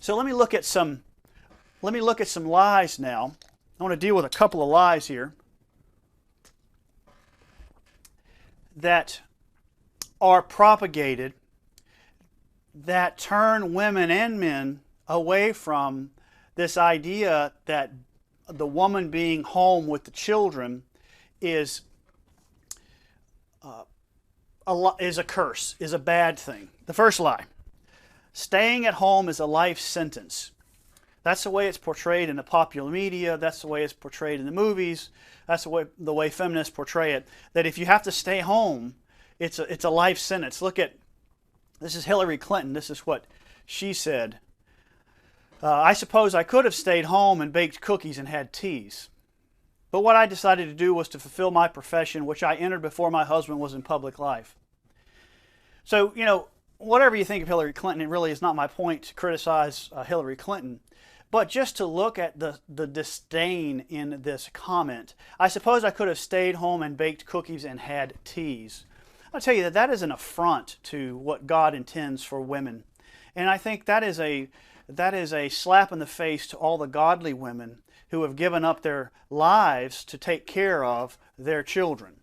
So let me look at some lies now. I want to deal with a couple of lies here that are propagated that turn women and men away from this idea that the woman being home with the children is a curse, is a bad thing. The first lie: staying at home is a life sentence. That's the way it's portrayed in the popular media. That's the way it's portrayed in the movies. That's the way feminists portray it. That if you have to stay home, it's a life sentence. Look at, this is Hillary Clinton. This is what she said. I suppose I could have stayed home and baked cookies and had teas. But what I decided to do was to fulfill my profession, which I entered before my husband was in public life. So, whatever you think of Hillary Clinton, it really is not my point to criticize Hillary Clinton. But just to look at the disdain in this comment. I suppose I could have stayed home and baked cookies and had teas. I'll tell you that is an affront to what God intends for women. And I think that is a slap in the face to all the godly women who have given up their lives to take care of their children.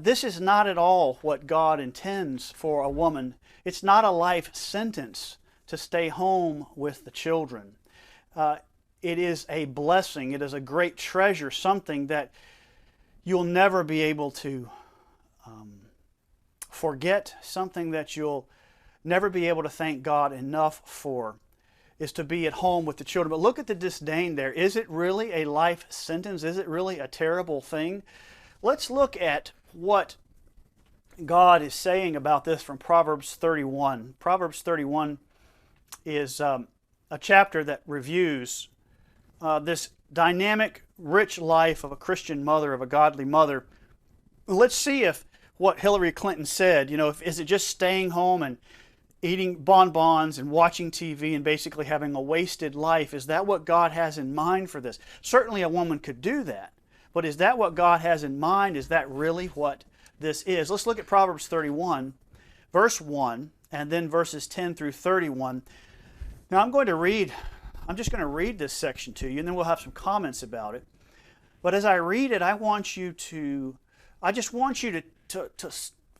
This is not at all what God intends for a woman. It's not a life sentence to stay home with the children. It is a blessing. It is a great treasure, something that you'll never be able to forget, something that you'll never be able to thank God enough for, is to be at home with the children. But look at the disdain there. Is it really a life sentence? Is it really a terrible thing? Let's look at what God is saying about this from Proverbs 31. Proverbs 31 is a chapter that reviews this dynamic, rich life of a Christian mother, of a godly mother. Let's see if what Hillary Clinton said, is it just staying home and eating bonbons and watching TV and basically having a wasted life? Is that what God has in mind for this? Certainly a woman could do that. But is that what God has in mind? Is that really what this is? Let's look at Proverbs 31, verse 1, and then verses 10 through 31. Now I'm just going to read this section to you, and then we'll have some comments about it. But as I read it, I just want you to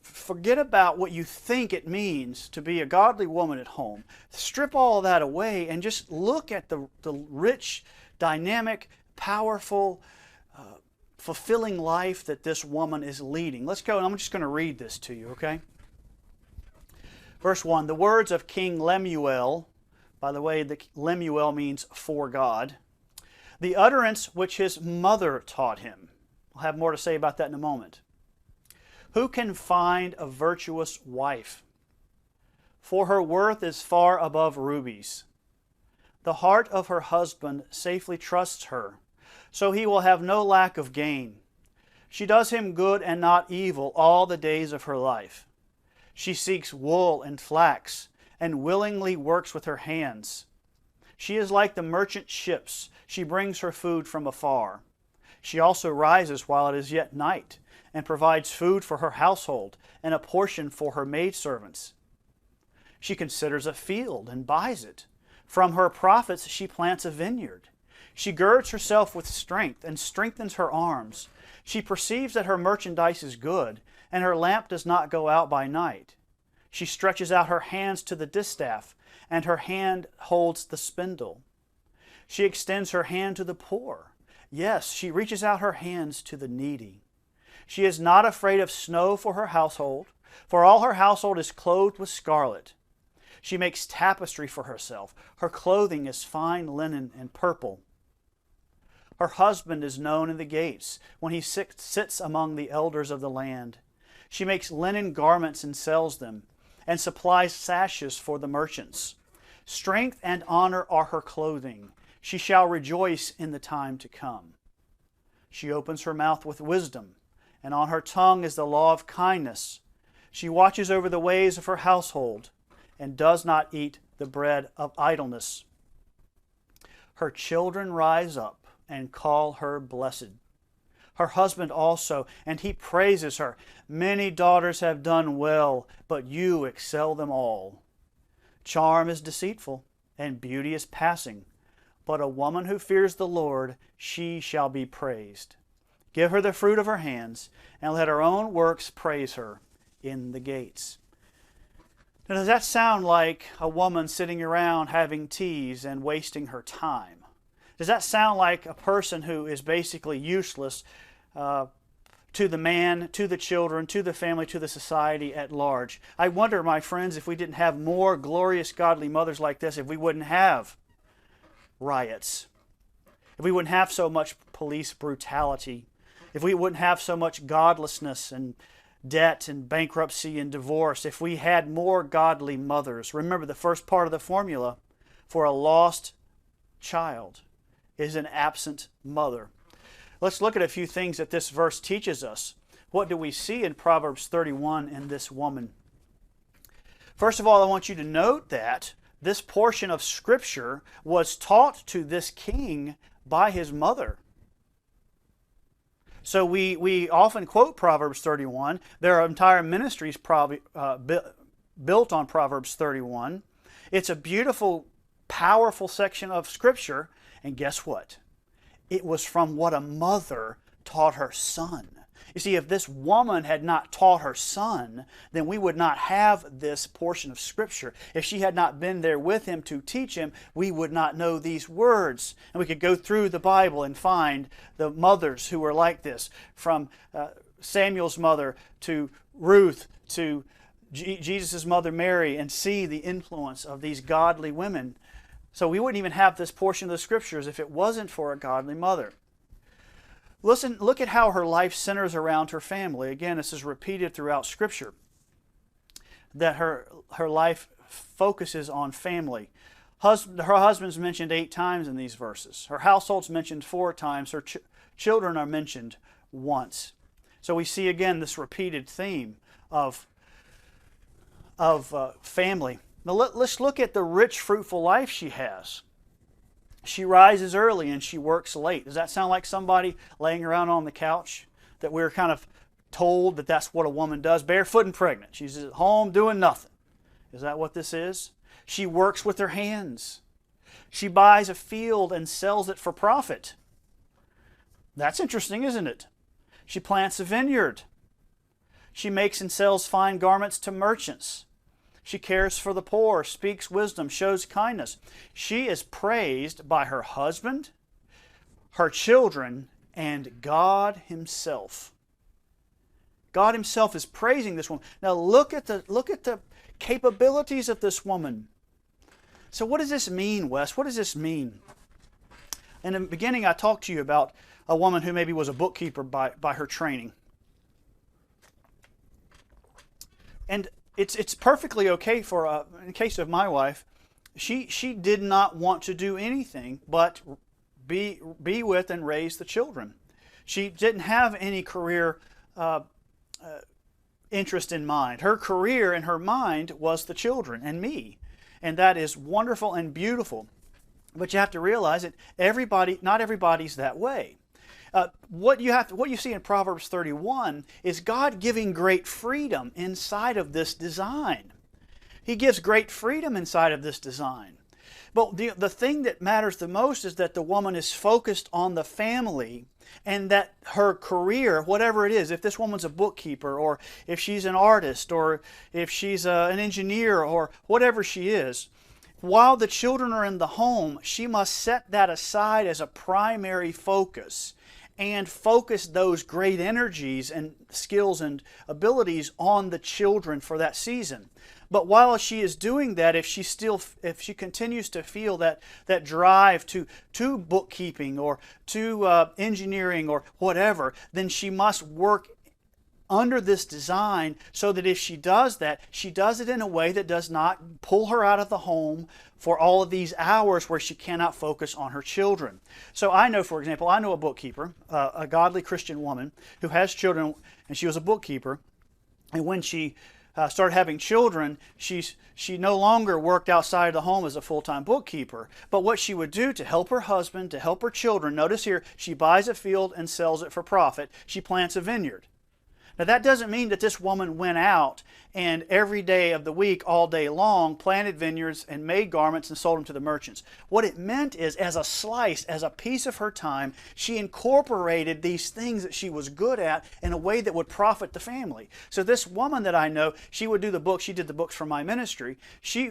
forget about what you think it means to be a godly woman at home. Strip all of that away and just look at the rich, dynamic, powerful, fulfilling life that this woman is leading. Let's go, and I'm just going to read this to you, okay? Verse 1, the words of King Lemuel. By the way, Lemuel means for God. The utterance which his mother taught him. I'll have more to say about that in a moment. Who can find a virtuous wife? For her worth is far above rubies. The heart of her husband safely trusts her, so he will have no lack of gain. She does him good and not evil all the days of her life. She seeks wool and flax, and willingly works with her hands. She is like the merchant ships. She brings her food from afar. She also rises while it is yet night, and provides food for her household and a portion for her maidservants. She considers a field and buys it. From her profits she plants a vineyard. She girds herself with strength and strengthens her arms. She perceives that her merchandise is good, and her lamp does not go out by night. She stretches out her hands to the distaff, and her hand holds the spindle. She extends her hand to the poor. Yes, she reaches out her hands to the needy. She is not afraid of snow for her household, for all her household is clothed with scarlet. She makes tapestry for herself. Her clothing is fine linen and purple. Her husband is known in the gates when he sits among the elders of the land. She makes linen garments and sells them, and supplies sashes for the merchants. Strength and honor are her clothing. She shall rejoice in the time to come. She opens her mouth with wisdom, and on her tongue is the law of kindness. She watches over the ways of her household, and does not eat the bread of idleness. Her children rise up and call her blessed. Her husband also, and he praises her. Many daughters have done well, but you excel them all. Charm is deceitful, and beauty is passing. But a woman who fears the Lord, she shall be praised. Give her the fruit of her hands, and let her own works praise her in the gates. Now, does that sound like a woman sitting around having teas and wasting her time? Does that sound like a person who is basically useless to the man, to the children, to the family, to the society at large? I wonder, my friends, if we didn't have more glorious, godly mothers like this, if we wouldn't have riots, if we wouldn't have so much police brutality, if we wouldn't have so much godlessness and debt and bankruptcy and divorce, if we had more godly mothers. Remember, the first part of the formula for a lost child is an absent mother. Let's look at a few things that this verse teaches us. What do we see in Proverbs 31 in this woman? First of all, I want you to note that this portion of Scripture was taught to this king by his mother. So we often quote Proverbs 31. There are entire ministries built on Proverbs 31. It's a beautiful, powerful section of Scripture. And guess what? It was from what a mother taught her son. You see, if this woman had not taught her son, then we would not have this portion of Scripture. If she had not been there with him to teach him, we would not know these words. And we could go through the Bible and find the mothers who were like this, from Samuel's mother to Ruth to Jesus' mother Mary, and see the influence of these godly women. So we wouldn't even have this portion of the Scriptures if it wasn't for a godly mother. Listen, look at how her life centers around her family. Again, this is repeated throughout Scripture, that her life focuses on family. Her husband's mentioned 8 times in these verses. Her household's mentioned 4 times. Her children are mentioned once. So we see again this repeated theme of family. Now let's look at the rich, fruitful life she has. She rises early and she works late. Does that sound like somebody laying around on the couch that we're kind of told that that's what a woman does? Barefoot and pregnant. She's at home doing nothing. Is that what this is? She works with her hands. She buys a field and sells it for profit. That's interesting, isn't it? She plants a vineyard. She makes and sells fine garments to merchants. She cares for the poor, speaks wisdom, shows kindness. She is praised by her husband, her children, and God Himself. God Himself is praising this woman. Now look at the capabilities of this woman. So what does this mean, Wes? What does this mean? In the beginning, I talked to you about a woman who maybe was a bookkeeper by her training. And it's perfectly okay for, in the case of my wife, she did not want to do anything but be with and raise the children. She didn't have any career interest in mind. Her career in her mind was the children and me. And that is wonderful and beautiful. But you have to realize that not everybody's that way. What you see in Proverbs 31 is God giving great freedom inside of this design. He gives great freedom inside of this design. But the thing that matters the most is that the woman is focused on the family, and that her career, whatever it is, if this woman's a bookkeeper, or if she's an artist, or if she's an engineer, or whatever she is, while the children are in the home, she must set that aside as a primary focus and focus those great energies and skills and abilities on the children for that season. But while she is doing that, if she continues to feel that drive to bookkeeping or to engineering or whatever, then she must work under this design so that if she does that, she does it in a way that does not pull her out of the home for all of these hours where she cannot focus on her children. So I know, for example, a bookkeeper, a godly Christian woman who has children, and she was a bookkeeper, and when she started having children, she no longer worked outside the home as a full-time bookkeeper. But what she would do to help her husband, to help her children, notice here, she buys a field and sells it for profit. She plants a vineyard. Now, that doesn't mean that this woman went out and every day of the week, all day long, planted vineyards and made garments and sold them to the merchants. What it meant is, as a slice, as a piece of her time, she incorporated these things that she was good at in a way that would profit the family. So this woman that I know, she would do the books. She did the books for my ministry.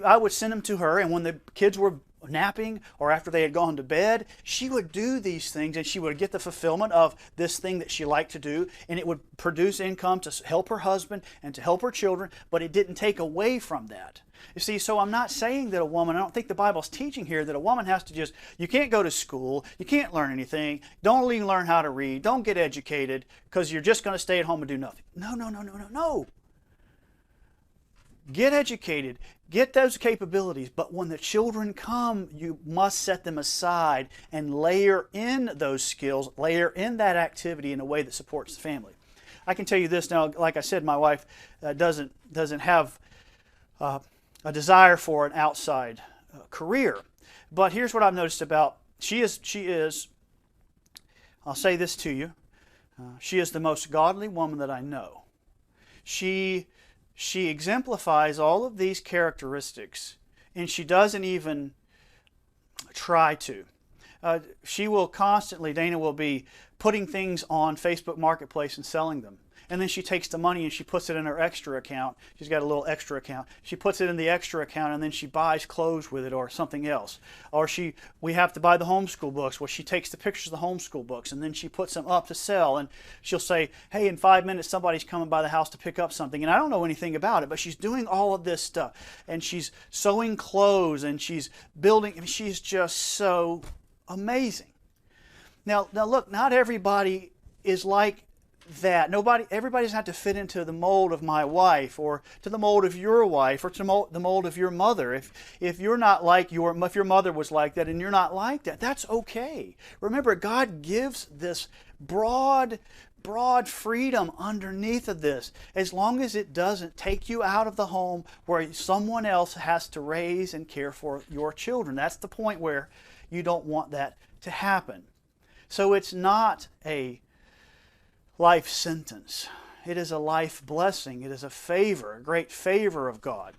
I would send them to her, and when the kids were napping or after they had gone to bed, she would do these things, and she would get the fulfillment of this thing that she liked to do, and it would produce income to help her husband and to help her children, but it didn't take away from that. You see, so I'm not saying that a woman, I don't think the Bible's teaching here that a woman has to just, you can't go to school, you can't learn anything, don't even learn how to read, don't get educated, because you're just going to stay at home and do nothing. No, no, no, no, no, no. Get educated, get those capabilities, but when the children come, you must set them aside and layer in those skills, layer in that activity in a way that supports the family. I can tell you this now, like I said, my wife doesn't have a desire for an outside career. But here's what I've noticed about, she is, I'll say this to you, she is the most godly woman that I know. She exemplifies all of these characteristics, and she doesn't even try to. She will constantly, Dana will be putting things on Facebook Marketplace and selling them. And then she takes the money and she puts it in her extra account. She's got a little extra account. She puts it in the extra account, and then she buys clothes with it or something else. Or we have to buy the homeschool books. Well, she takes the pictures of the homeschool books and then she puts them up to sell. And she'll say, hey, in 5 minutes somebody's coming by the house to pick up something. And I don't know anything about it, but she's doing all of this stuff. And she's sewing clothes and she's building. I mean, she's just so amazing. Now look, not everybody is like that. Everybody doesn't have to fit into the mold of my wife, or to the mold of your wife, or to the mold of your mother. If you're not like if your mother was like that and you're not like that, that's okay. Remember, God gives this broad freedom underneath of this, as long as it doesn't take you out of the home where someone else has to raise and care for your children. That's the point where you don't want that to happen. So it's not a life sentence. It is a life blessing. It is a favor, a great favor of God.